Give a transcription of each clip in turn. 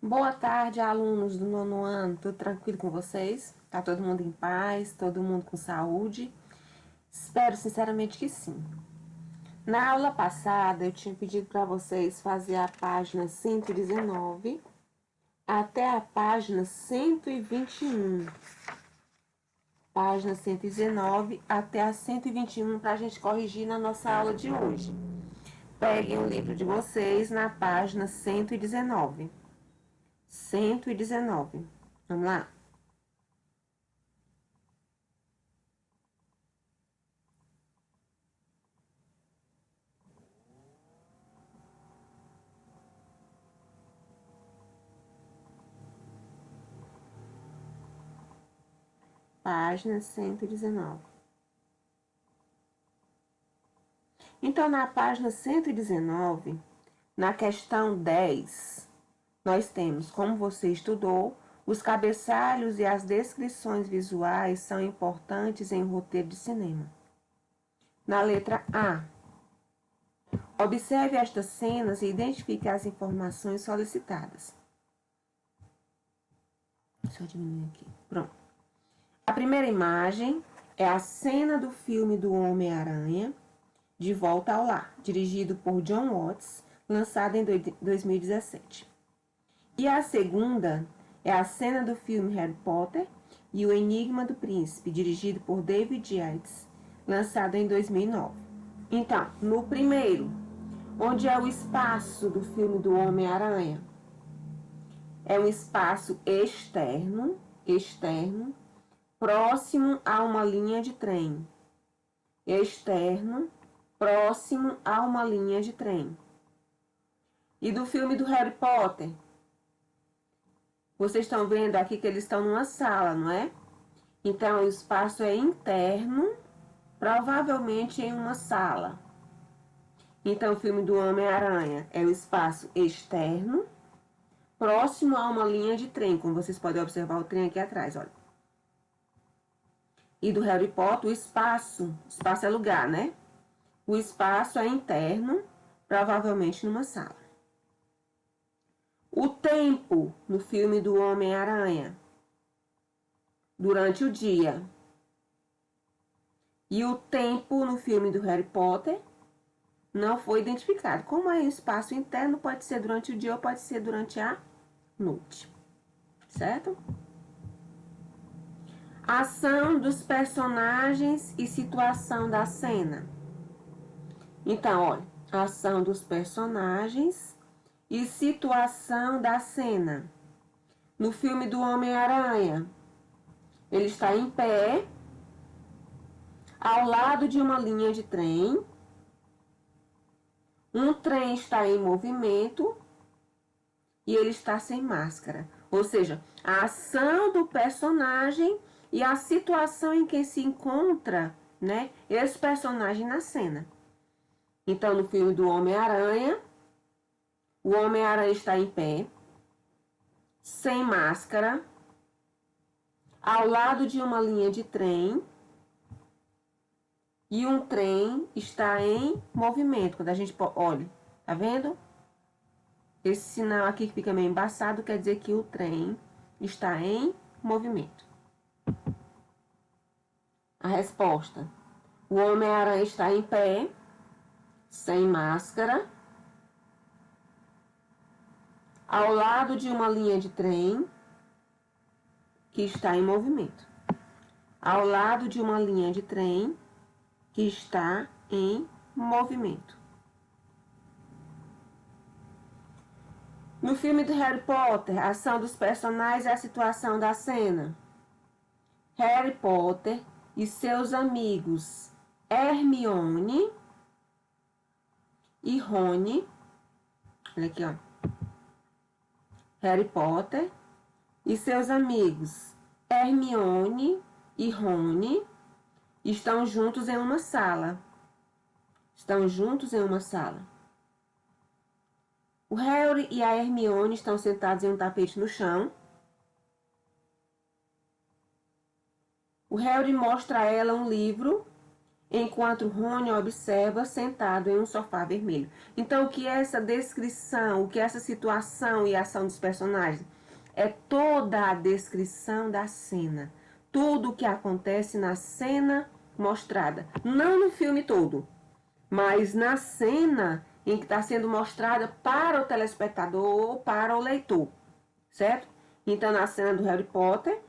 Boa tarde, alunos do nono ano. Tudo tranquilo com vocês? Tá todo mundo em paz? Todo mundo com saúde? Espero sinceramente que sim. Na aula passada, eu tinha pedido para vocês fazer a página 119 até a página 121. Página 119 até a 121 para a gente corrigir na nossa aula de hoje. Peguem o livro de vocês na página 119. 119. Vamos lá? Página 119. Então, na página 119, na questão 10, nós temos, como você estudou, os cabeçalhos e as descrições visuais são importantes em um roteiro de cinema. Na letra A, observe estas cenas e identifique as informações solicitadas. Deixa eu diminuir aqui. Pronto. A primeira imagem é a cena do filme do Homem-Aranha, De Volta ao Lar, dirigido por John Watts, lançado em 2017. E a segunda é a cena do filme Harry Potter e o Enigma do Príncipe, dirigido por David Yates, lançado em 2009. Então, no primeiro, onde é o espaço do filme do Homem-Aranha? É um espaço externo, próximo a uma linha de trem. Externo, próximo a uma linha de trem. E do filme do Harry Potter? Vocês estão vendo aqui que eles estão numa sala, não é? Então, o espaço é interno, provavelmente em uma sala. Então, o filme do Homem-Aranha é o espaço externo, próximo a uma linha de trem, como vocês podem observar o trem aqui atrás, olha. E do Harry Potter, o espaço é lugar, né? O espaço é interno, provavelmente numa sala. O tempo no filme do Homem-Aranha, durante o dia. E o tempo no filme do Harry Potter não foi identificado. Como é o espaço interno, pode ser durante o dia ou pode ser durante a noite. Certo? Ação dos personagens e situação da cena. Então, olha, ação dos personagens e situação da cena. No filme do Homem-Aranha, ele está em pé, ao lado de uma linha de trem. Um trem está em movimento e ele está sem máscara. Ou seja, a ação do personagem e a situação em que se encontra, né, esse personagem na cena. Então, no filme do Homem-Aranha, o Homem-Aranha está em pé, sem máscara, ao lado de uma linha de trem, e um trem está em movimento. Quando a gente olha, tá vendo? Esse sinal aqui que fica meio embaçado quer dizer que o trem está em movimento. A resposta: o Homem-Aranha está em pé, sem máscara, ao lado de uma linha de trem que está em movimento. Ao lado de uma linha de trem que está em movimento. No filme do Harry Potter, a ação dos personagens e a situação da cena. Harry Potter e seus amigos Hermione e Rony. Olha aqui, ó. Harry Potter e seus amigos Hermione e Rony estão juntos em uma sala. Estão juntos em uma sala. O Harry e a Hermione estão sentados em um tapete no chão. O Harry mostra a ela um livro enquanto Rony observa sentado em um sofá vermelho. Então, o que é essa descrição, o que é essa situação e ação dos personagens? É toda a descrição da cena. Tudo o que acontece na cena mostrada. Não no filme todo, mas na cena em que está sendo mostrada para o telespectador ou para o leitor, certo? Então, na cena do Harry Potter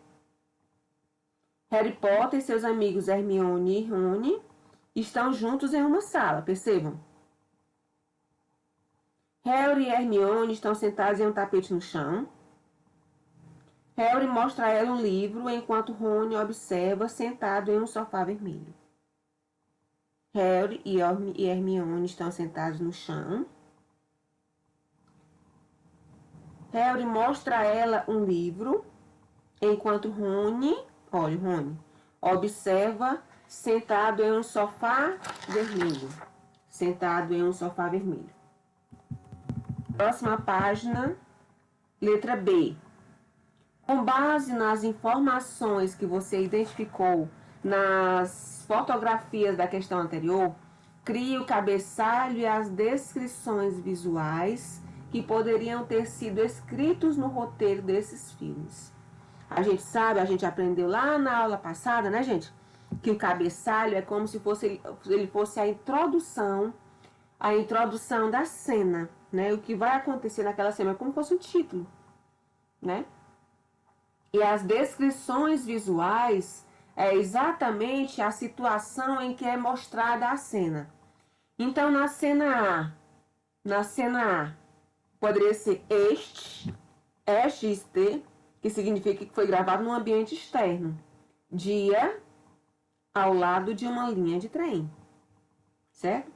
e seus amigos Hermione e Rony estão juntos em uma sala, percebam? Harry e Hermione estão sentados em um tapete no chão. Harry mostra a ela um livro, enquanto Rony observa sentado em um sofá vermelho. Harry e Hermione estão sentados no chão. Harry mostra a ela um livro, enquanto Rony observa sentado em um sofá vermelho. Sentado em um sofá vermelho. Próxima página, letra B. Com base nas informações que você identificou nas fotografias da questão anterior, crie o cabeçalho e as descrições visuais que poderiam ter sido escritos no roteiro desses filmes. A gente sabe, a gente aprendeu lá na aula passada, né, gente? Que o cabeçalho é como se ele fosse a introdução da cena, né? O que vai acontecer naquela cena é como se fosse um título, né? E as descrições visuais é exatamente a situação em que é mostrada a cena. Então, na cena A, poderia ser EXT, que significa que foi gravado num ambiente externo. Dia ao lado de uma linha de trem, certo?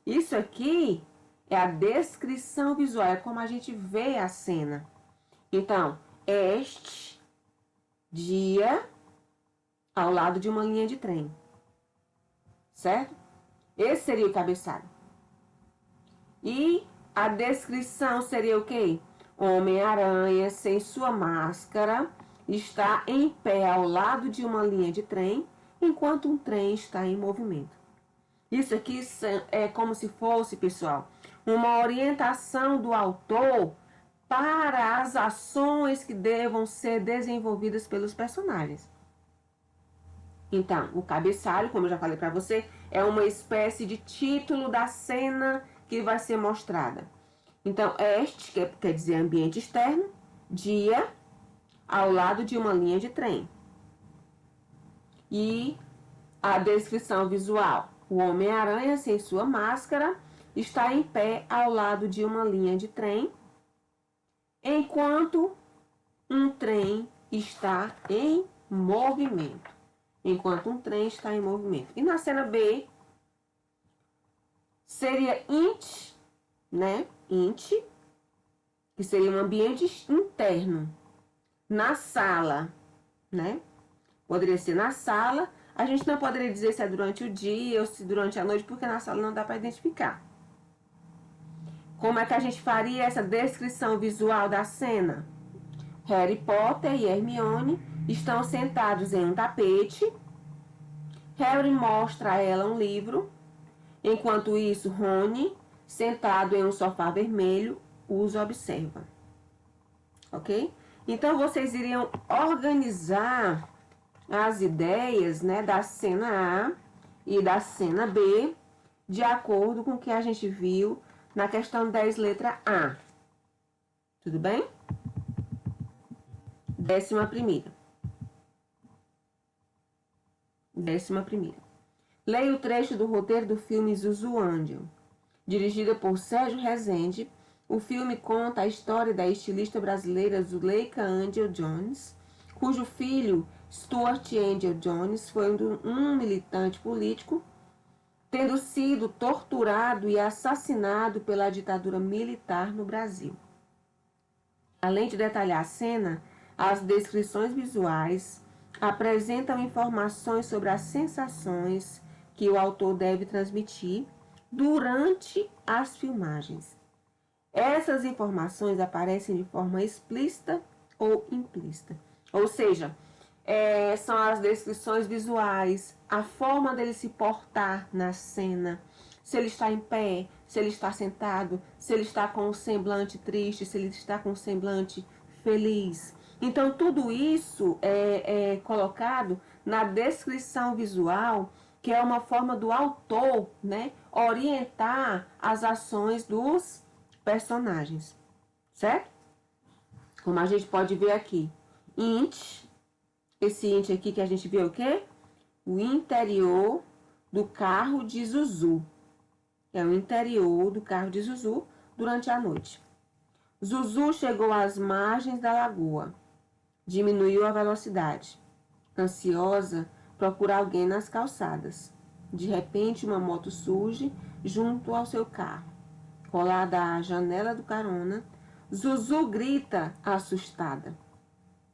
Isso aqui é a descrição visual, é como a gente vê a cena. Então, este dia ao lado de uma linha de trem, certo? Esse seria o cabeçalho. E a descrição seria o quê? Homem-Aranha, sem sua máscara, está em pé ao lado de uma linha de trem, enquanto um trem está em movimento. Isso aqui é como se fosse, pessoal, uma orientação do autor para as ações que devam ser desenvolvidas pelos personagens. Então, o cabeçalho, como eu já falei para você, é uma espécie de título da cena que vai ser mostrada. Então, este, que quer dizer ambiente externo, dia, ao lado de uma linha de trem. E a descrição visual. O Homem-Aranha, sem sua máscara, está em pé ao lado de uma linha de trem, enquanto um trem está em movimento. E na cena B, seria int, né? Int, que seria um ambiente interno. Na sala, né? Poderia ser na sala. A gente não poderia dizer se é durante o dia ou se durante a noite, porque na sala não dá para identificar. Como é que a gente faria essa descrição visual da cena? Harry Potter e Hermione estão sentados em um tapete. Harry mostra a ela um livro. Enquanto isso, Rony, sentado em um sofá vermelho, os observa. Ok? Então, vocês iriam organizar as ideias, né, da cena A e da cena B, de acordo com o que a gente viu na questão 10, letra A. Tudo bem? 11ª. Leia o trecho do roteiro do filme Zuzu Angel. Dirigida por Sérgio Rezende, o filme conta a história da estilista brasileira Zuleika Angel Jones, cujo filho, Stuart Angel Jones, foi um militante político, tendo sido torturado e assassinado pela ditadura militar no Brasil. Além de detalhar a cena, as descrições visuais apresentam informações sobre as sensações que o autor deve transmitir durante as filmagens. Essas informações aparecem de forma explícita ou implícita. Ou seja, são as descrições visuais, a forma dele se portar na cena, se ele está em pé, se ele está sentado, se ele está com um semblante triste, se ele está com um semblante feliz. Então, tudo isso é colocado na descrição visual, que é uma forma do autor, né, orientar as ações dos personagens, certo? Como a gente pode ver aqui, int, esse int aqui que a gente vê o quê? O interior do carro de Zuzu. É o interior do carro de Zuzu durante a noite. Zuzu chegou às margens da lagoa. Diminuiu a velocidade. Ansiosa, procura alguém nas calçadas. De repente, uma moto surge junto ao seu carro. Colada à janela do carona, Zuzu grita assustada.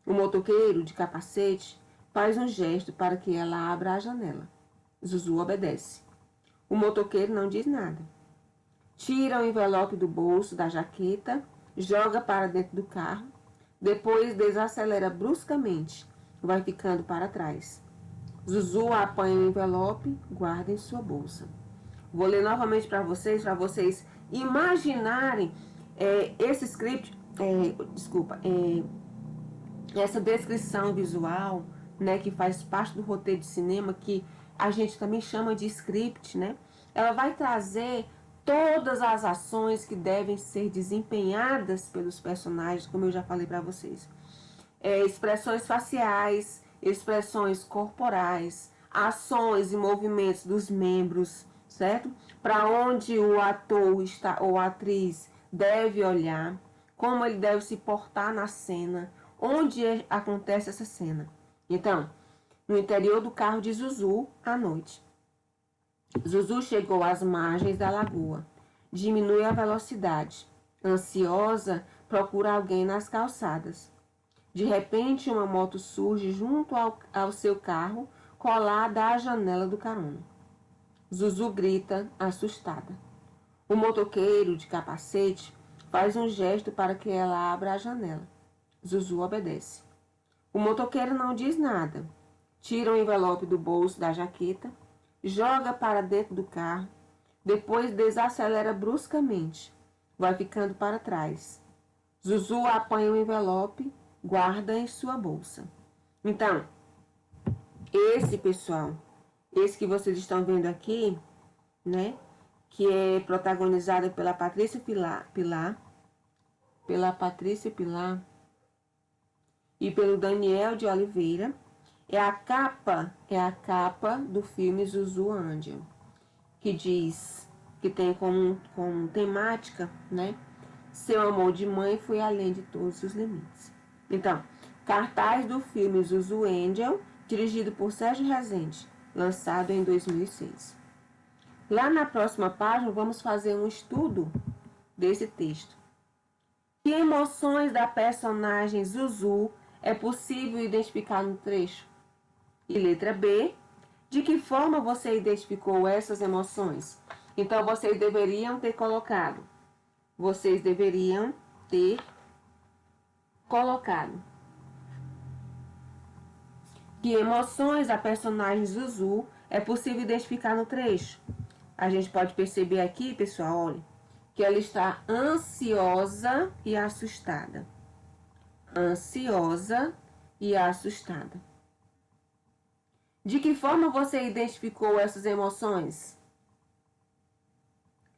O motoqueiro, de capacete, faz um gesto para que ela abra a janela. Zuzu obedece. O motoqueiro não diz nada. Tira o envelope do bolso da jaqueta, joga para dentro do carro, depois desacelera bruscamente, vai ficando para trás. Zuzu apanha o envelope, guarda em sua bolsa. Vou ler novamente para vocês imaginarem esse script, essa descrição visual, né, que faz parte do roteiro de cinema, que a gente também chama de script, né? Ela vai trazer todas as ações que devem ser desempenhadas pelos personagens, como eu já falei para vocês. Expressões faciais, expressões corporais, ações e movimentos dos membros, certo? Para onde o ator está ou a atriz deve olhar, como ele deve se portar na cena, onde acontece essa cena. Então, no interior do carro de Zuzu, à noite. Zuzu chegou às margens da lagoa. Diminui a velocidade. Ansiosa, procura alguém nas calçadas. De repente, uma moto surge junto ao seu carro, colada à janela do carona. Zuzu grita, assustada. O motoqueiro, de capacete, faz um gesto para que ela abra a janela. Zuzu obedece. O motoqueiro não diz nada. Tira o envelope do bolso da jaqueta, joga para dentro do carro, depois desacelera bruscamente, vai ficando para trás. Zuzu apanha o envelope, guarda em sua bolsa. Então, esse que vocês estão vendo aqui, né, que é protagonizada pela Patrícia Pilar e pelo Daniel de Oliveira, é a capa do filme Zuzu Angel, que diz que tem como temática, né, seu amor de mãe foi além de todos os limites. Então, cartaz do filme Zuzu Angel, dirigido por Sérgio Rezende, lançado em 2006. Lá na próxima página, vamos fazer um estudo desse texto. Que emoções da personagem Zuzu é possível identificar no trecho? E letra B, de que forma você identificou essas emoções? Então, vocês deveriam ter colocado. Que emoções a personagem Zuzu é possível identificar no trecho? A gente pode perceber aqui, pessoal, olha, que ela está ansiosa e assustada. Ansiosa e assustada. De que forma você identificou essas emoções?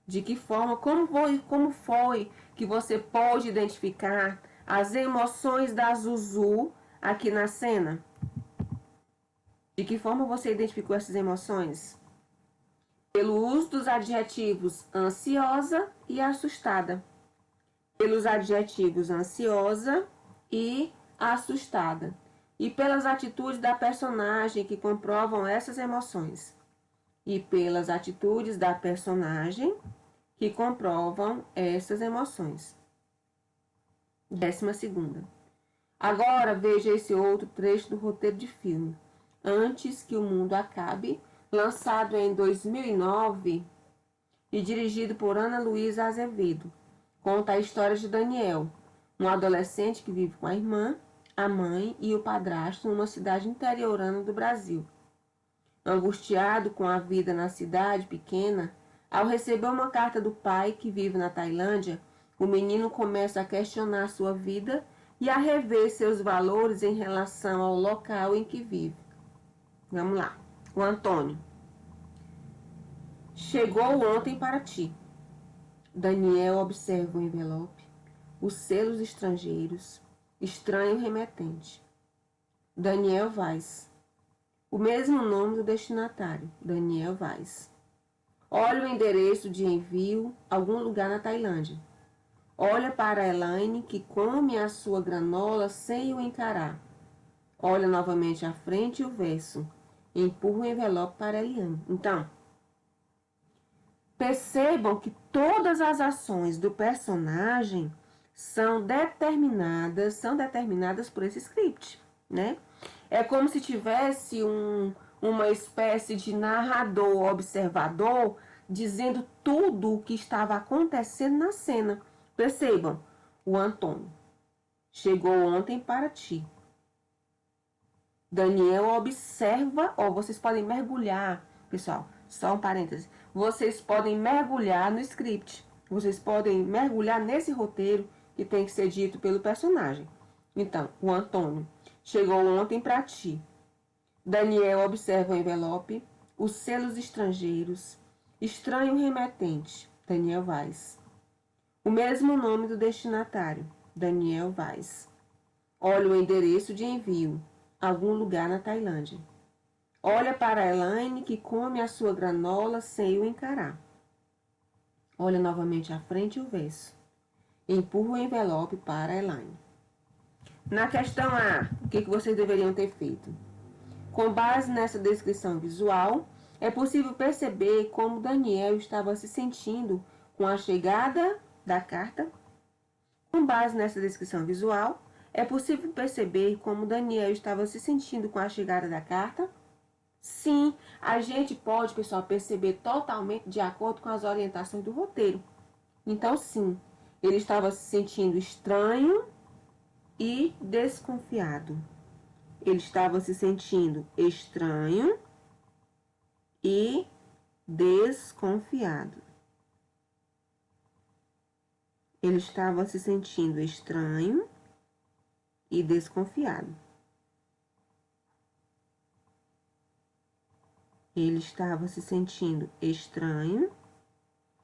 De que forma, como foi que você pôde identificar as emoções da Zuzu aqui na cena? De que forma você identificou essas emoções? Pelo uso dos adjetivos ansiosa e assustada. Pelos adjetivos ansiosa e assustada. E pelas atitudes da personagem que comprovam essas emoções. E pelas atitudes da personagem que comprovam essas emoções. 12ª. Agora veja esse outro trecho do roteiro de filme. Antes que o Mundo Acabe, lançado em 2009 e dirigido por Ana Luísa Azevedo. Conta a história de Daniel, um adolescente que vive com a irmã, a mãe e o padrasto numa cidade interiorana do Brasil. Angustiado com a vida na cidade pequena, ao receber uma carta do pai que vive na Tailândia, o menino começa a questionar sua vida e a rever seus valores em relação ao local em que vive. Vamos lá. O Antônio. Chegou ontem para ti. Daniel observa o envelope, os selos estrangeiros, estranho remetente. Daniel Vaz. O mesmo nome do destinatário, Daniel Vaz. Olha o endereço de envio, algum lugar na Tailândia. Olha para Elaine, que come a sua granola sem o encarar. Olha novamente à frente e o verso. Empurra o envelope para Eliane. Então, percebam que todas as ações do personagem são determinadas por esse script, né? É como se tivesse uma espécie de narrador, observador, dizendo tudo o que estava acontecendo na cena. Percebam, o Antônio chegou ontem para ti. Daniel observa, vocês podem mergulhar, pessoal, só um parêntese. Vocês podem mergulhar no script, vocês podem mergulhar nesse roteiro que tem que ser dito pelo personagem. Então, o Antônio chegou ontem para ti. Daniel observa o envelope, os selos estrangeiros, estranho remetente, Daniel Vaz. O mesmo nome do destinatário, Daniel Vaz. Olha o endereço de envio, algum lugar na Tailândia. Olha para Elaine, que come a sua granola sem o encarar. Olha novamente à frente e o verso. Empurra o envelope para Elaine. Na questão A, o que vocês deveriam ter feito? Com base nessa descrição visual, é possível perceber como Daniel estava se sentindo com a chegada da carta. Com base nessa descrição visual, é possível perceber como Daniel estava se sentindo com a chegada da carta? Sim, a gente pode, pessoal, perceber totalmente de acordo com as orientações do roteiro. Então, sim, ele estava se sentindo estranho e desconfiado. Ele estava se sentindo estranho e desconfiado. Ele estava se sentindo estranho e desconfiado. Ele estava se sentindo estranho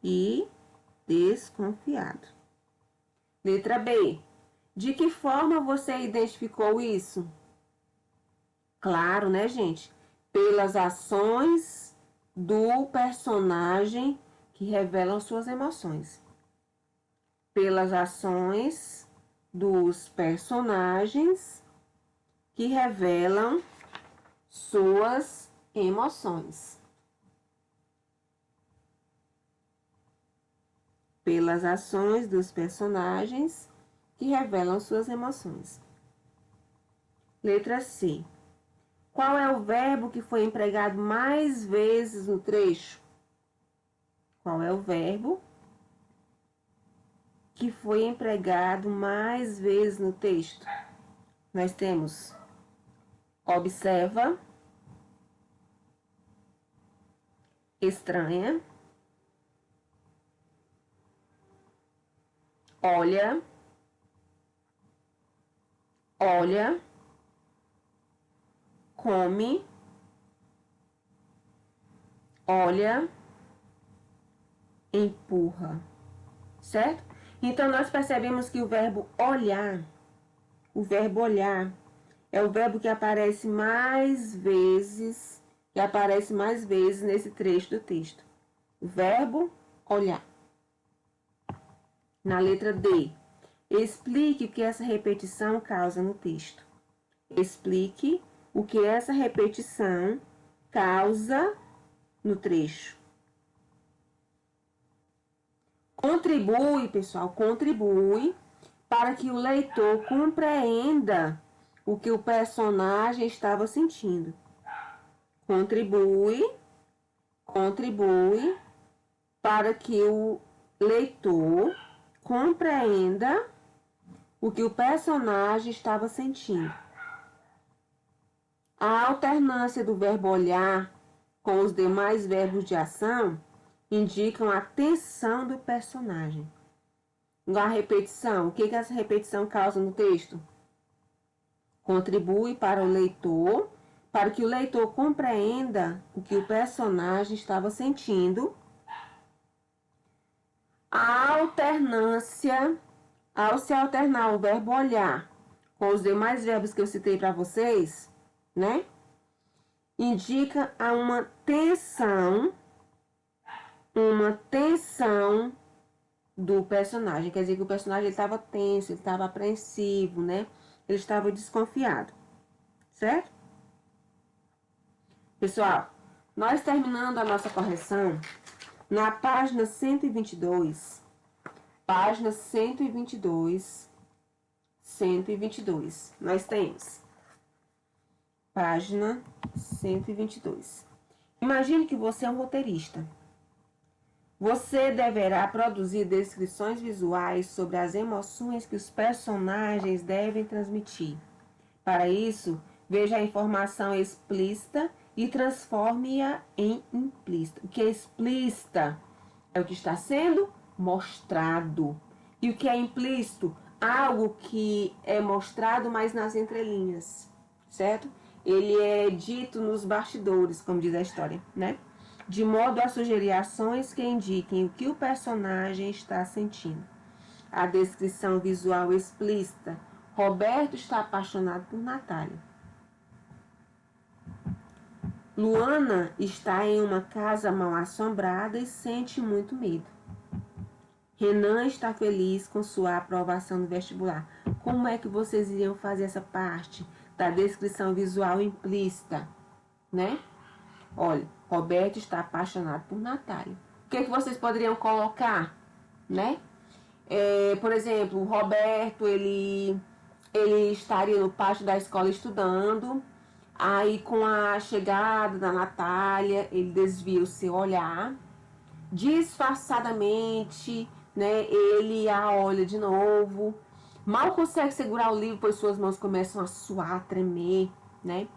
e desconfiado. Letra B. De que forma você identificou isso? Claro, né, gente? Pelas ações do personagem que revelam suas emoções. Pelas ações dos personagens que revelam suas emoções. Pelas ações dos personagens que revelam suas emoções. Letra C. Qual é o verbo que foi empregado mais vezes no trecho? Qual é o verbo que foi empregado mais vezes no texto? Nós temos observa, estranha, olha, come, olha, empurra, certo? Então, nós percebemos que o verbo olhar é o verbo que aparece mais vezes, nesse trecho do texto. O verbo olhar. Na letra D, explique o que essa repetição causa no texto. Explique o que essa repetição causa no trecho. Contribui, pessoal, contribui para que o leitor compreenda o que o personagem estava sentindo. Contribui para que o leitor compreenda o que o personagem estava sentindo. A alternância do verbo olhar com os demais verbos de ação indicam a tensão do personagem. A repetição, o que essa repetição causa no texto? Contribui para o leitor, para que o leitor compreenda o que o personagem estava sentindo. A alternância, ao se alternar o verbo olhar com os demais verbos que eu citei para vocês, né? Indica uma tensão do personagem. Quer dizer que o personagem estava tenso, ele estava apreensivo, né? Ele estava desconfiado, certo? Pessoal, nós terminando a nossa correção na página 122. Página 122. 122. Nós temos página 122. Imagine que você é um roteirista. Você deverá produzir descrições visuais sobre as emoções que os personagens devem transmitir. Para isso, veja a informação explícita e transforme-a em implícita. O que é explícita é o que está sendo mostrado. E o que é implícito? Algo que é mostrado, mas nas entrelinhas, certo? Ele é dito nos bastidores, como diz a história, né? De modo a sugerir ações que indiquem o que o personagem está sentindo. A descrição visual explícita. Roberto está apaixonado por Natália. Luana está em uma casa mal assombrada e sente muito medo. Renan está feliz com sua aprovação no vestibular. Como é que vocês iriam fazer essa parte da descrição visual implícita, né? Olha, Roberto está apaixonado por Natália. O que vocês poderiam colocar, né? Por exemplo, o Roberto, ele estaria no pátio da escola estudando. Aí, com a chegada da Natália, ele desvia o seu olhar. Disfarçadamente, né? Ele a olha de novo. Mal consegue segurar o livro, pois suas mãos começam a suar, a tremer, né?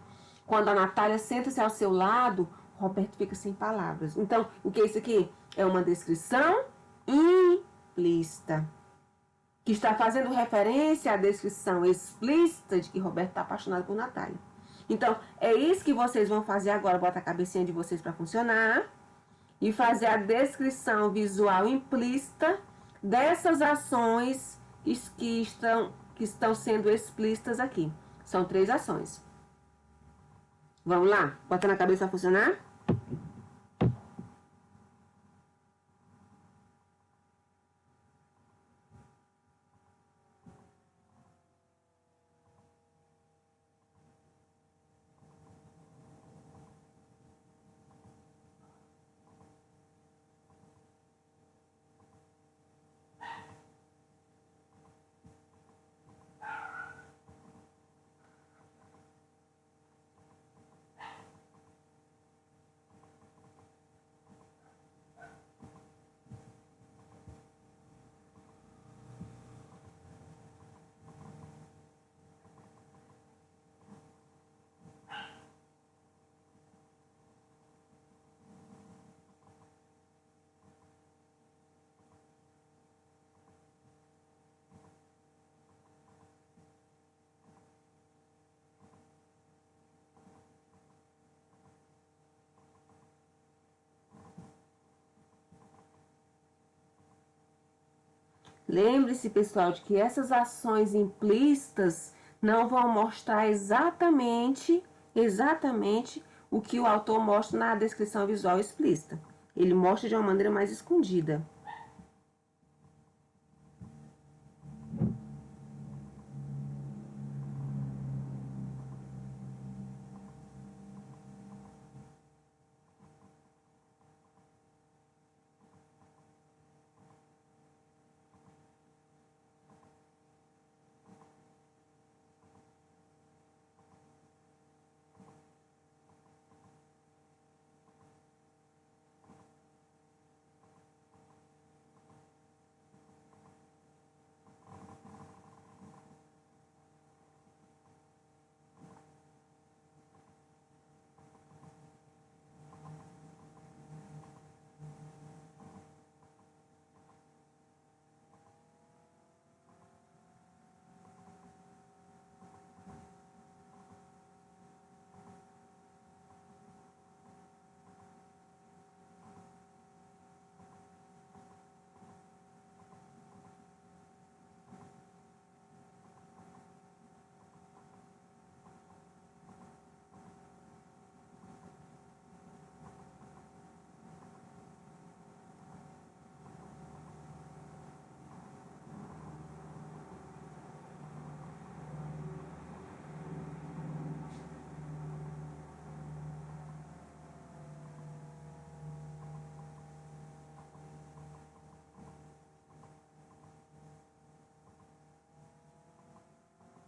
Quando a Natália senta-se ao seu lado, Roberto fica sem palavras. Então, o que é isso aqui? É uma descrição implícita, que está fazendo referência à descrição explícita de que Roberto está apaixonado por Natália. Então, é isso que vocês vão fazer agora. Bota a cabecinha de vocês para funcionar e fazer a descrição visual implícita dessas ações que estão sendo explícitas aqui. São 3 ações. Vamos lá? Bota na cabeça para funcionar? Lembre-se, pessoal, de que essas ações implícitas não vão mostrar exatamente o que o autor mostra na descrição visual explícita. Ele mostra de uma maneira mais escondida.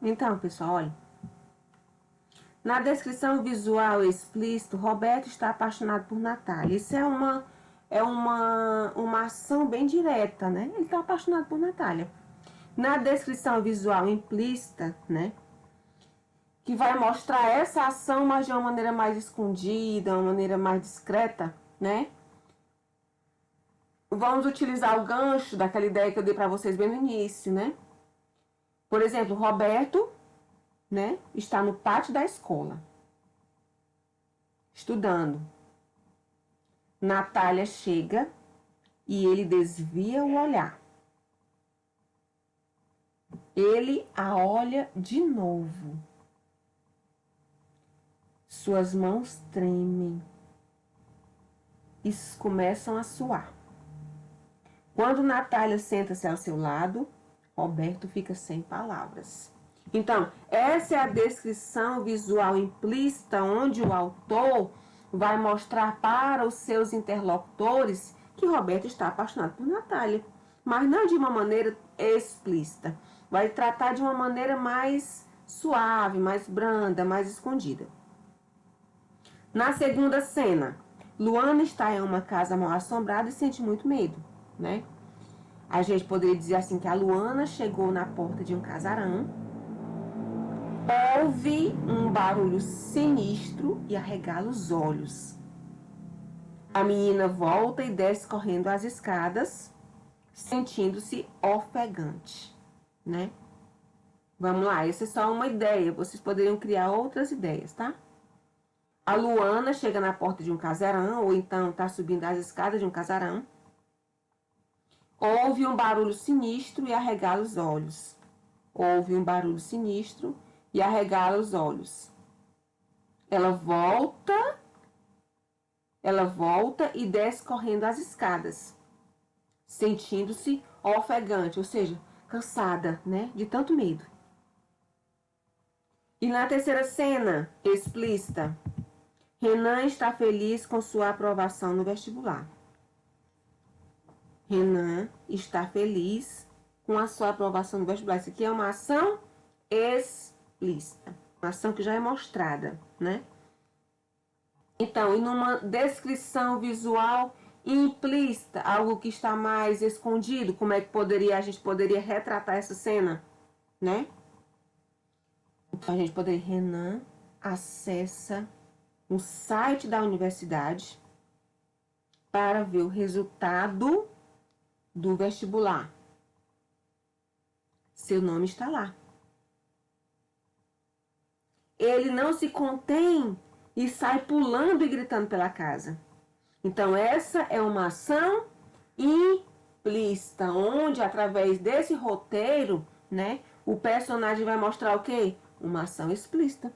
Então, pessoal, olha. Na descrição visual explícito, Roberto está apaixonado por Natália. Isso uma ação bem direta, né? Ele está apaixonado por Natália. Na descrição visual implícita, né? Que vai mostrar essa ação, mas de uma maneira mais escondida, uma maneira mais discreta, né? Vamos utilizar o gancho daquela ideia que eu dei para vocês bem no início, né? Por exemplo, Roberto, né, está no pátio da escola, estudando. Natália chega e ele desvia o olhar. Ele a olha de novo. Suas mãos tremem e começam a suar. Quando Natália senta-se ao seu lado, Roberto fica sem palavras. Então, essa é a descrição visual implícita, onde o autor vai mostrar para os seus interlocutores que Roberto está apaixonado por Natália, mas não de uma maneira explícita. Vai tratar de uma maneira mais suave, mais branda, mais escondida. Na segunda cena, Luana está em uma casa mal assombrada e sente muito medo, né? A gente poderia dizer assim que a Luana chegou na porta de um casarão, ouve um barulho sinistro e arregala os olhos. A menina volta e desce correndo as escadas, sentindo-se ofegante, né? Vamos lá, essa é só uma ideia, vocês poderiam criar outras ideias, tá? A Luana chega na porta de um casarão, ou então está subindo as escadas de um casarão, ouve um barulho sinistro e arregala os olhos. Ouve um barulho sinistro e arregala os olhos. Ela volta e desce correndo as escadas, sentindo-se ofegante, ou seja, cansada, né, de tanto medo. E na terceira cena, explícita, Renan está feliz com sua aprovação no vestibular. Renan está feliz com a sua aprovação no vestibular. Isso aqui é uma ação explícita, uma ação que já é mostrada, né? Então, e numa descrição visual implícita, algo que está mais escondido, como é que a gente poderia retratar essa cena, né? Então, a gente poderia, Renan acessa o site da universidade para ver o resultado do vestibular. Seu nome está lá. Ele não se contém e sai pulando e gritando pela casa. Então, essa é uma ação implícita, onde, através desse roteiro, né, o personagem vai mostrar o quê? Uma ação explícita.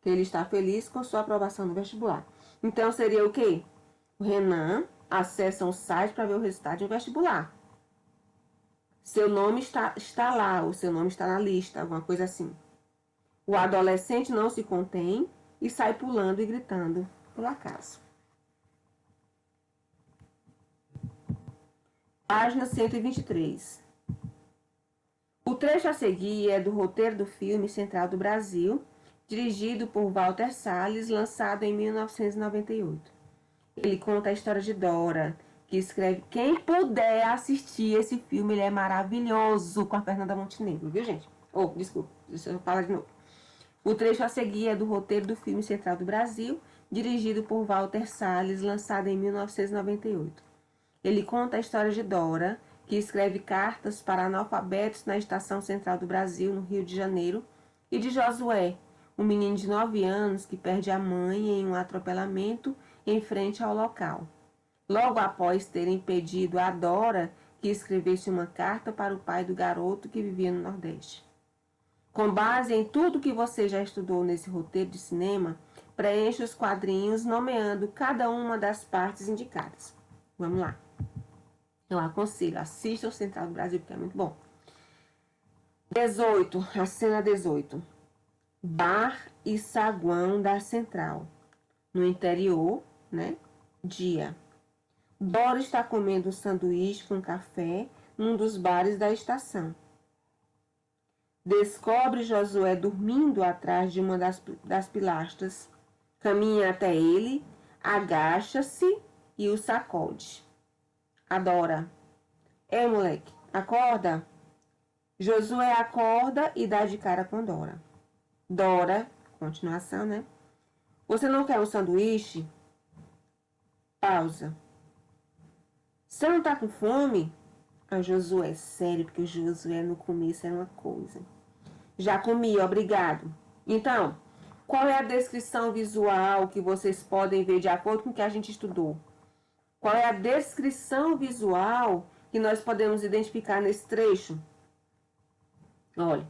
Que ele está feliz com sua aprovação no vestibular. Então, seria o quê? O Renan acessa um site para ver o resultado de um vestibular. Seu nome está lá, o seu nome está na lista, alguma coisa assim. O adolescente não se contém e sai pulando e gritando pela casa. Página 123. O trecho a seguir é do roteiro do filme Central do Brasil, dirigido por Walter Salles, lançado em 1998. Ele conta a história de Dora, que escreve... Quem puder assistir esse filme, ele é maravilhoso, com a Fernanda Montenegro, viu, gente? Desculpa, deixa eu falar de novo. O trecho a seguir é do roteiro do filme Central do Brasil, dirigido por Walter Salles, lançado em 1998. Ele conta a história de Dora, que escreve cartas para analfabetos na Estação Central do Brasil, no Rio de Janeiro, e de Josué, um menino de 9 anos que perde a mãe em um atropelamento em frente ao local. Logo após terem pedido a Dora que escrevesse uma carta para o pai do garoto que vivia no Nordeste. Com base em tudo que você já estudou nesse roteiro de cinema, preencha os quadrinhos nomeando cada uma das partes indicadas. Vamos lá. Eu aconselho, assista o Central do Brasil, porque é muito bom. 18, a cena 18. Bar e saguão da Central. No interior, né? Dia. Dora está comendo um sanduíche com café num dos bares da estação. Descobre Josué dormindo atrás de uma das pilastras, caminha até ele, agacha-se e o sacode. Adora. Ei, moleque, acorda. Josué acorda e dá de cara com Dora. Dora, continuação, né? Você não quer um sanduíche? Pausa. Você não tá com fome? A Josué, sério, porque o Josué no começo era uma coisa. Já comi, obrigado. Então, qual é a descrição visual que vocês podem ver de acordo com o que a gente estudou? Qual é a descrição visual que nós podemos identificar nesse trecho? Olha,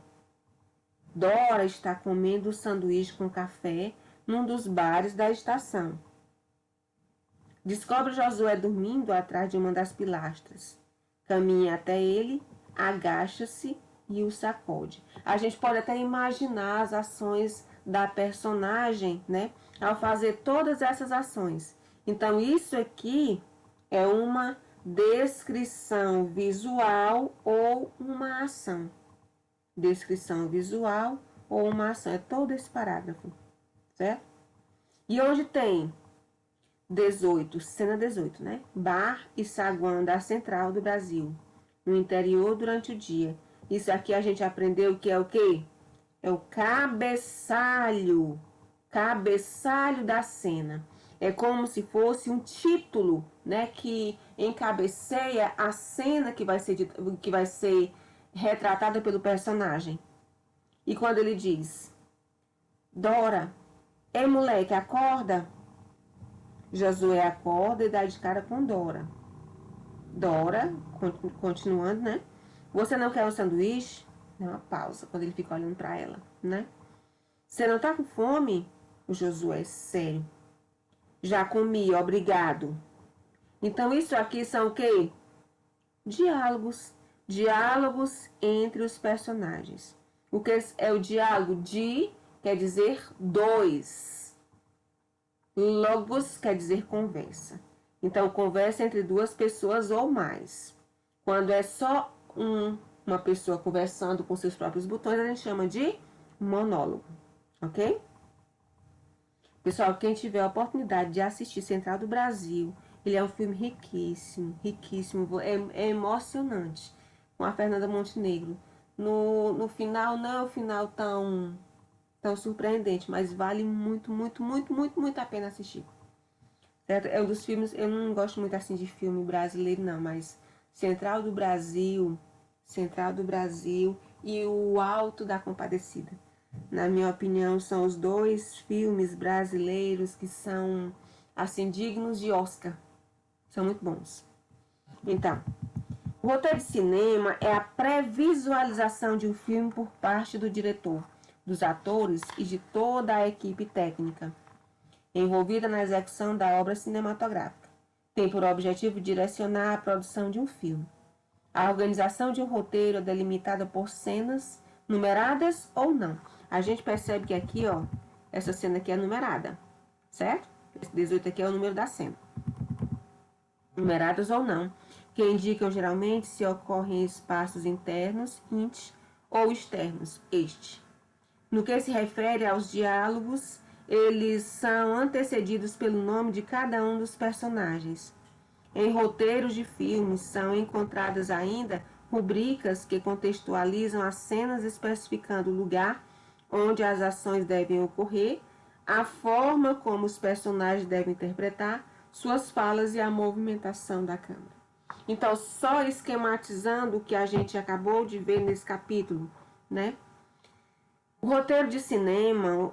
Dora está comendo sanduíche com café num dos bares da estação. Descobre Josué dormindo atrás de uma das pilastras. Caminha até ele, agacha-se e o sacode. A gente pode até imaginar as ações da personagem, né, ao fazer todas essas ações. Então, isso aqui é uma descrição visual ou uma ação. Descrição visual ou uma ação. É todo esse parágrafo, certo? E hoje tem 18, cena 18, né? Bar e saguão da Central do Brasil, no interior durante o dia. Isso aqui a gente aprendeu que é o quê? É o cabeçalho. Cabeçalho da cena. É como se fosse um título, né, que encabeceia a cena que vai ser retratada pelo personagem. E quando ele diz: Dora, ei moleque, acorda. Josué acorda e dá de cara com Dora. Dora, continuando, né? Você não quer um sanduíche? Dá uma pausa quando ele fica olhando para ela, né? Você não tá com fome? O Josué, sério. Já comi, obrigado. Então, isso aqui são o quê? Diálogos. Diálogos entre os personagens. O que é o diálogo? Di quer dizer dois. Logos quer dizer conversa. Então, conversa entre duas pessoas ou mais. Quando é só uma pessoa conversando com seus próprios botões, a gente chama de monólogo. Ok? Pessoal, quem tiver a oportunidade de assistir Central do Brasil, ele é um filme riquíssimo, riquíssimo, é emocionante, com a Fernanda Montenegro. No final, não é um final tão surpreendente, mas vale muito, muito, muito, muito, muito a pena assistir. Certo? É um dos filmes, eu não gosto muito assim de filme brasileiro não, mas Central do Brasil e O Alto da Compadecida. Na minha opinião, são os dois filmes brasileiros que são, assim, dignos de Oscar. São muito bons. Então, o roteiro de cinema é a pré-visualização de um filme por parte do diretor, dos atores e de toda a equipe técnica envolvida na execução da obra cinematográfica. Tem por objetivo direcionar a produção de um filme. A organização de um roteiro é delimitada por cenas numeradas ou não. A gente percebe que aqui, ó, essa cena aqui é numerada, certo? Esse 18 aqui é o número da cena. Numeradas ou não, que indicam geralmente se ocorrem em espaços internos, int, ou externos, este. No que se refere aos diálogos, eles são antecedidos pelo nome de cada um dos personagens. Em roteiros de filmes são encontradas ainda rubricas que contextualizam as cenas especificando o lugar onde as ações devem ocorrer, a forma como os personagens devem interpretar suas falas e a movimentação da câmera. Então, só esquematizando o que a gente acabou de ver nesse capítulo, né? O roteiro de cinema,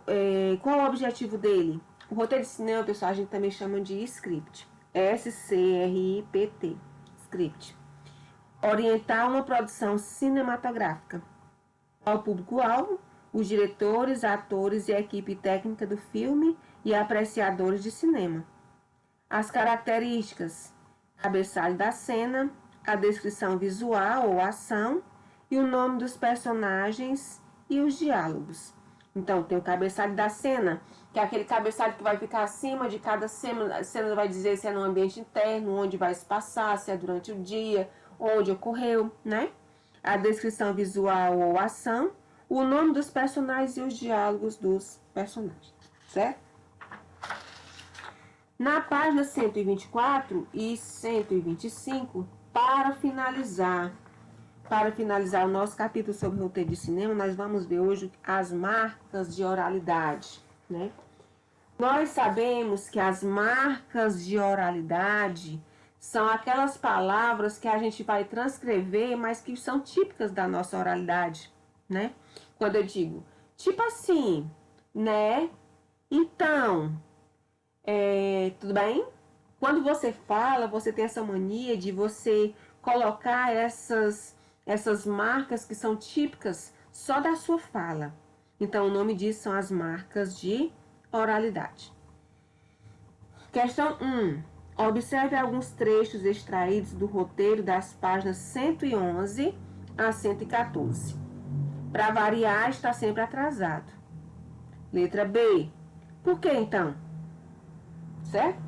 qual é o objetivo dele? O roteiro de cinema, pessoal, a gente também chama de script. S-C-R-I-P-T, script. Orientar uma produção cinematográfica. Ao público-alvo, os diretores, atores e a equipe técnica do filme e apreciadores de cinema. As características: cabeçalho da cena, a descrição visual ou ação e o nome dos personagens e os diálogos. Então, tem o cabeçalho da cena, que é aquele cabeçalho que vai ficar acima de cada cena. A cena vai dizer se é no ambiente interno, onde vai se passar, se é durante o dia, onde ocorreu, né? A descrição visual ou ação, o nome dos personagens e os diálogos dos personagens, certo? Na página 124 e 125, para finalizar o nosso capítulo sobre roteiro de cinema, nós vamos ver hoje as marcas de oralidade, né? Nós sabemos que as marcas de oralidade são aquelas palavras que a gente vai transcrever, mas que são típicas da nossa oralidade, né? Quando eu digo, tipo assim, né? Então, tudo bem? Quando você fala, você tem essa mania de você colocar essas marcas que são típicas só da sua fala. Então, o nome disso são as marcas de oralidade. Questão 1. Observe alguns trechos extraídos do roteiro das páginas 111 a 114. Para variar, está sempre atrasado. Letra B. Por que então? Certo?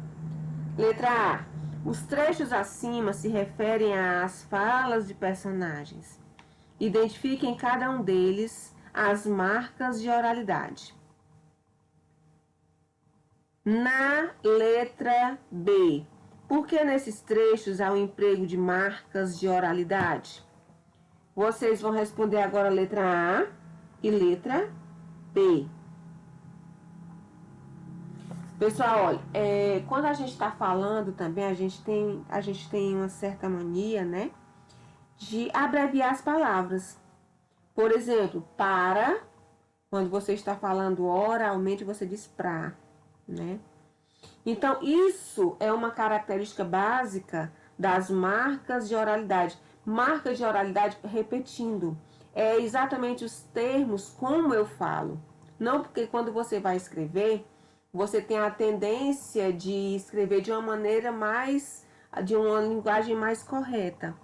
Letra A. Os trechos acima se referem às falas de personagens. Identifique em cada um deles as marcas de oralidade. Na letra B, por que nesses trechos há o emprego de marcas de oralidade? Vocês vão responder agora a letra A e letra B. Pessoal, olha, quando a gente está falando também, a gente tem uma certa mania, né, de abreviar as palavras. Por exemplo, para, quando você está falando oralmente, você diz pra, né? Então, isso é uma característica básica das marcas de oralidade. Marcas de oralidade, repetindo, é exatamente os termos como eu falo. Não porque quando você vai escrever, você tem a tendência de escrever de uma maneira de uma linguagem mais correta.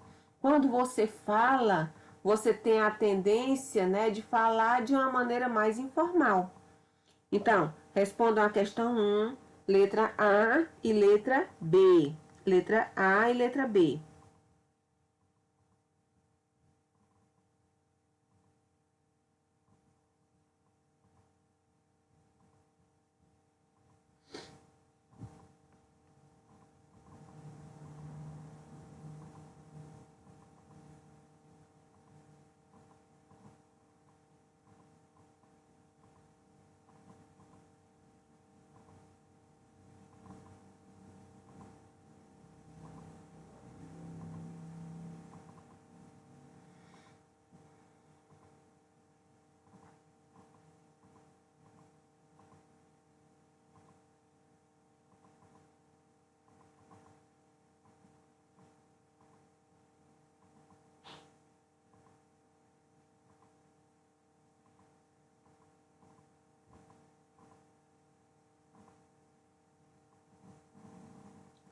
Quando você fala, você tem a tendência, né, de falar de uma maneira mais informal. Então, respondam a questão 1, letra A e letra B. Letra A e letra B.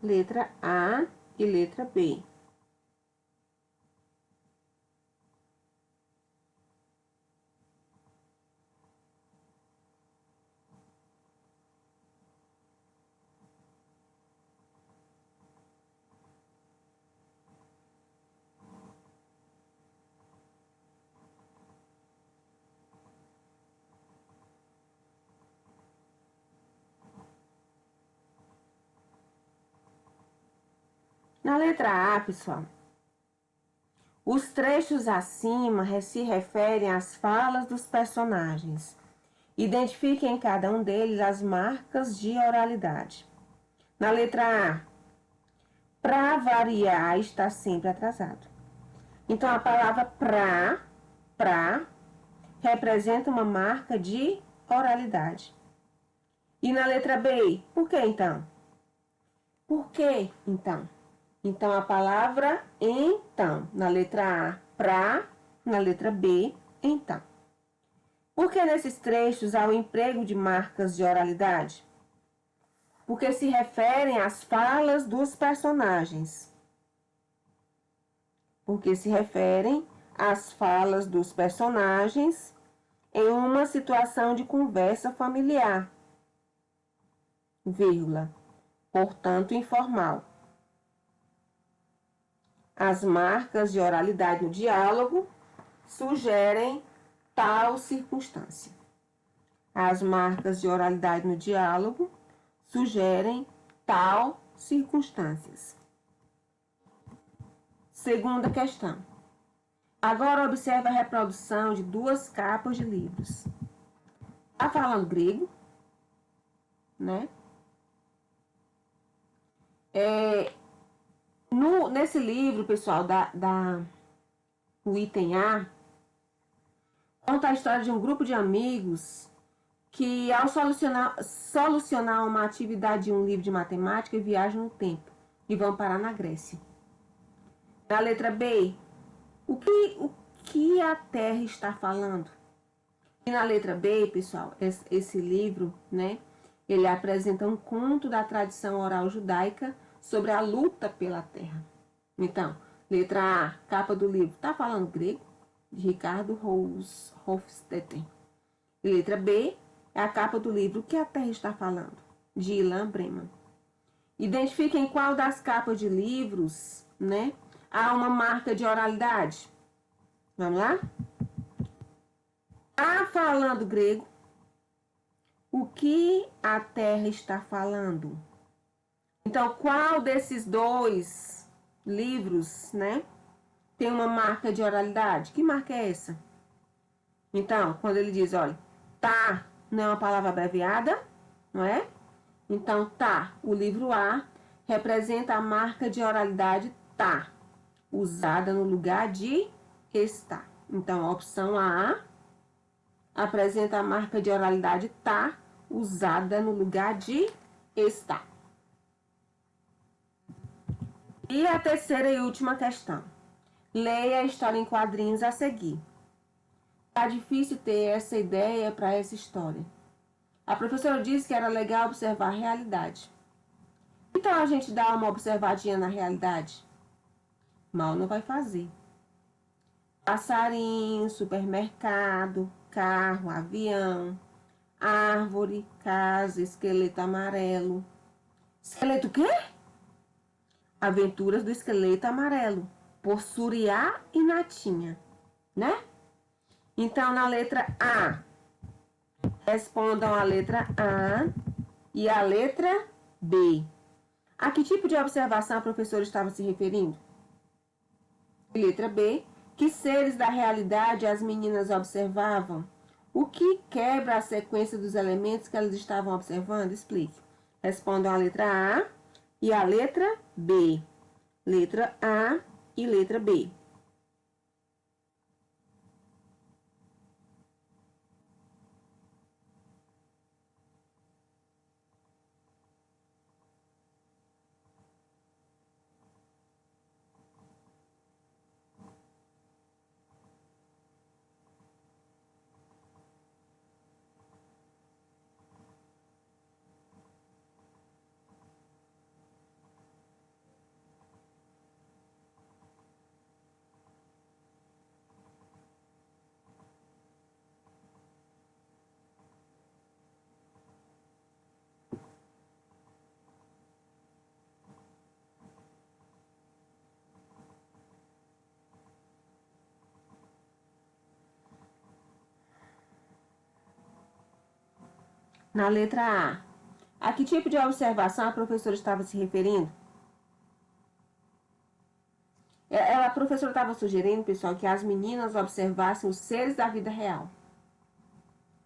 Letra A e letra B. Na letra A, pessoal, os trechos acima se referem às falas dos personagens. Identifique em cada um deles as marcas de oralidade. Na letra A, para variar, está sempre atrasado. Então, a palavra pra, representa uma marca de oralidade. E na letra B, por que então? Por que então? Então, a palavra então, na letra A, pra, na letra B, então. Por que nesses trechos há o emprego de marcas de oralidade? Porque se referem às falas dos personagens. Porque se referem às falas dos personagens em uma situação de conversa familiar, vírgula, portanto informal. As marcas de oralidade no diálogo sugerem tal circunstância. As marcas de oralidade no diálogo sugerem tal circunstâncias. Segunda questão. Agora observe a reprodução de duas capas de livros. Está falando grego, né? Nesse livro, pessoal, o item A, conta a história de um grupo de amigos que, ao solucionar uma atividade de um livro de matemática, viajam no tempo e vão parar na Grécia. Na letra B, o que a Terra está falando? E na letra B, pessoal, esse livro, né, ele apresenta um conto da tradição oral judaica sobre a luta pela terra. Então, letra A, capa do livro, está falando grego? De Ricardo Hofstetter. E letra B, é a capa do livro, o que a terra está falando? De Ilan Breman. Identifiquem qual das capas de livros, né, há uma marca de oralidade. Vamos lá? Está falando grego? O que a terra está falando? Então, qual desses dois livros, né, tem uma marca de oralidade? Que marca é essa? Então, quando ele diz, olha, tá, não é uma palavra abreviada, não é? Então, tá, o livro A representa a marca de oralidade tá, usada no lugar de está. Então, a opção A apresenta a marca de oralidade tá, usada no lugar de está. E a terceira e última questão. Leia a história em quadrinhos a seguir. Tá difícil ter essa ideia para essa história. A professora disse que era legal observar a realidade. Então a gente dá uma observadinha na realidade? Mal não vai fazer. Passarinho, supermercado, carro, avião, árvore, casa, esqueleto amarelo. Esqueleto o quê? Aventuras do Esqueleto Amarelo, por Suriá e Natinha, né? Então, na letra A, respondam a letra A e a letra B. A que tipo de observação a professora estava se referindo? Letra B, que seres da realidade as meninas observavam? O que quebra a sequência dos elementos que elas estavam observando? Explique. Respondam a letra A e a letra B. Letra A e letra B. Na letra A que tipo de observação a professora estava se referindo? A professora estava sugerindo, pessoal, que as meninas observassem os seres da vida real.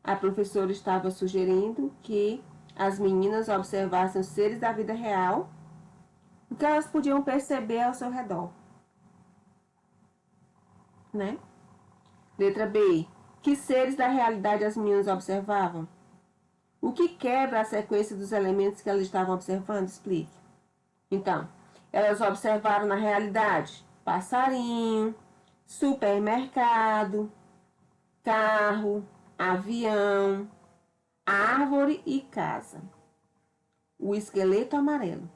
A professora estava sugerindo que as meninas observassem os seres da vida real, o que elas podiam perceber ao seu redor, né? Letra B. Que seres da realidade as meninas observavam? O que quebra a sequência dos elementos que elas estavam observando? Explique. Então, elas observaram na realidade passarinho, supermercado, carro, avião, árvore e casa. O esqueleto amarelo.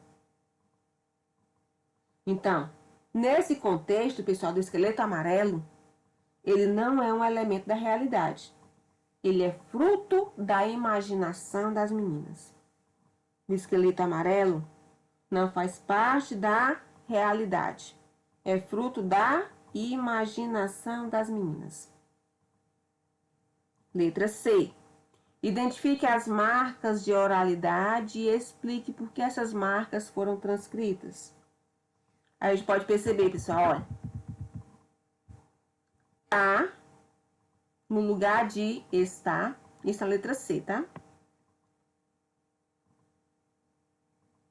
Então, nesse contexto, pessoal, do esqueleto amarelo, ele não é um elemento da realidade. Ele é fruto da imaginação das meninas. O esqueleto amarelo não faz parte da realidade. É fruto da imaginação das meninas. Letra C. Identifique as marcas de oralidade e explique por que essas marcas foram transcritas. Aí a gente pode perceber, pessoal, olha. Tá no lugar de está. Isso é a letra C, tá?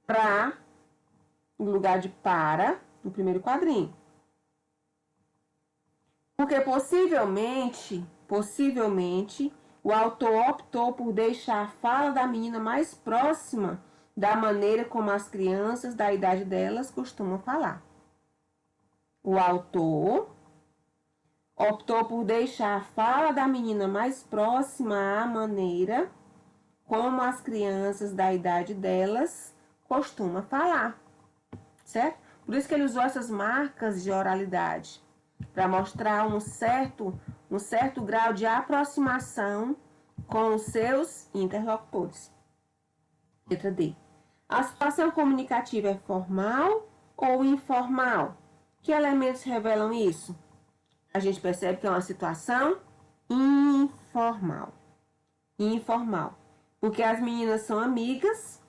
Pra, no lugar de para, no primeiro quadrinho. Porque possivelmente, o autor optou por deixar a fala da menina mais próxima da maneira como as crianças da idade delas costumam falar. O autor optou por deixar a fala da menina mais próxima à maneira como as crianças da idade delas costumam falar, certo? Por isso que ele usou essas marcas de oralidade, para mostrar um certo grau de aproximação com os seus interlocutores. Letra D. A situação comunicativa é formal ou informal? Que elementos revelam isso? A gente percebe que é uma situação informal. Informal. Porque as meninas são amigas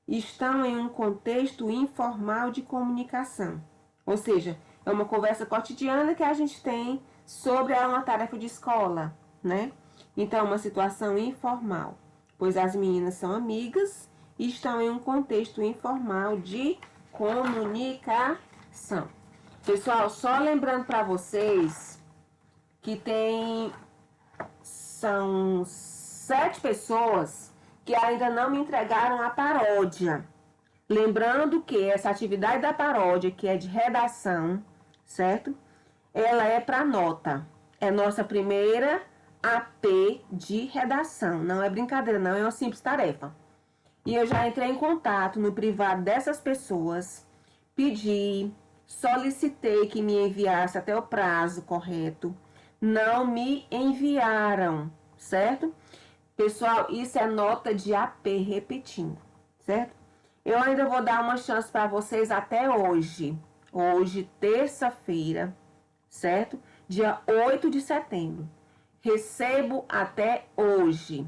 e estão em um contexto informal de comunicação. Ou seja, é uma conversa cotidiana que a gente tem sobre uma tarefa de escola, né? Então, uma situação informal, pois as meninas são amigas e estão em um contexto informal de comunicação. Pessoal, só lembrando para vocês que são 7 pessoas que ainda não me entregaram a paródia. Lembrando que essa atividade da paródia, que é de redação, certo? Ela é para nota. É nossa primeira AP de redação. Não é brincadeira, não. É uma simples tarefa. E eu já entrei em contato no privado dessas pessoas, pedi, solicitei que me enviasse até o prazo correto. Não me enviaram, certo? Pessoal, isso é nota de AP, repetindo, certo? Eu ainda vou dar uma chance para vocês até hoje. Hoje, terça-feira, certo? Dia 8 de setembro. Recebo até hoje.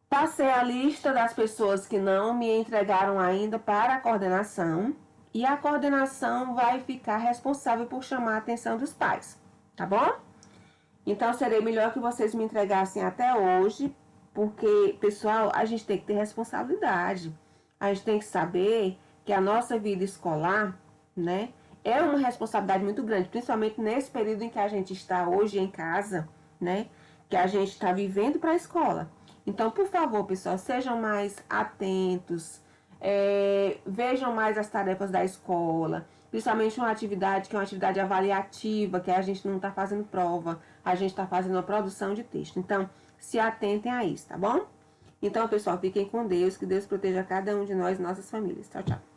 Passei a lista das pessoas que não me entregaram ainda para a coordenação. E a coordenação vai ficar responsável por chamar a atenção dos pais, tá bom? Então, seria melhor que vocês me entregassem até hoje, porque, pessoal, a gente tem que ter responsabilidade. A gente tem que saber que a nossa vida escolar, né, é uma responsabilidade muito grande, principalmente nesse período em que a gente está hoje em casa, né, que a gente está vivendo para a escola. Então, por favor, pessoal, sejam mais atentos, vejam mais as tarefas da escola, principalmente uma atividade que é uma atividade avaliativa, que a gente não está fazendo prova, a gente está fazendo uma produção de texto. Então, se atentem a isso, tá bom? Então, pessoal, fiquem com Deus, que Deus proteja cada um de nós e nossas famílias. Tchau, tchau.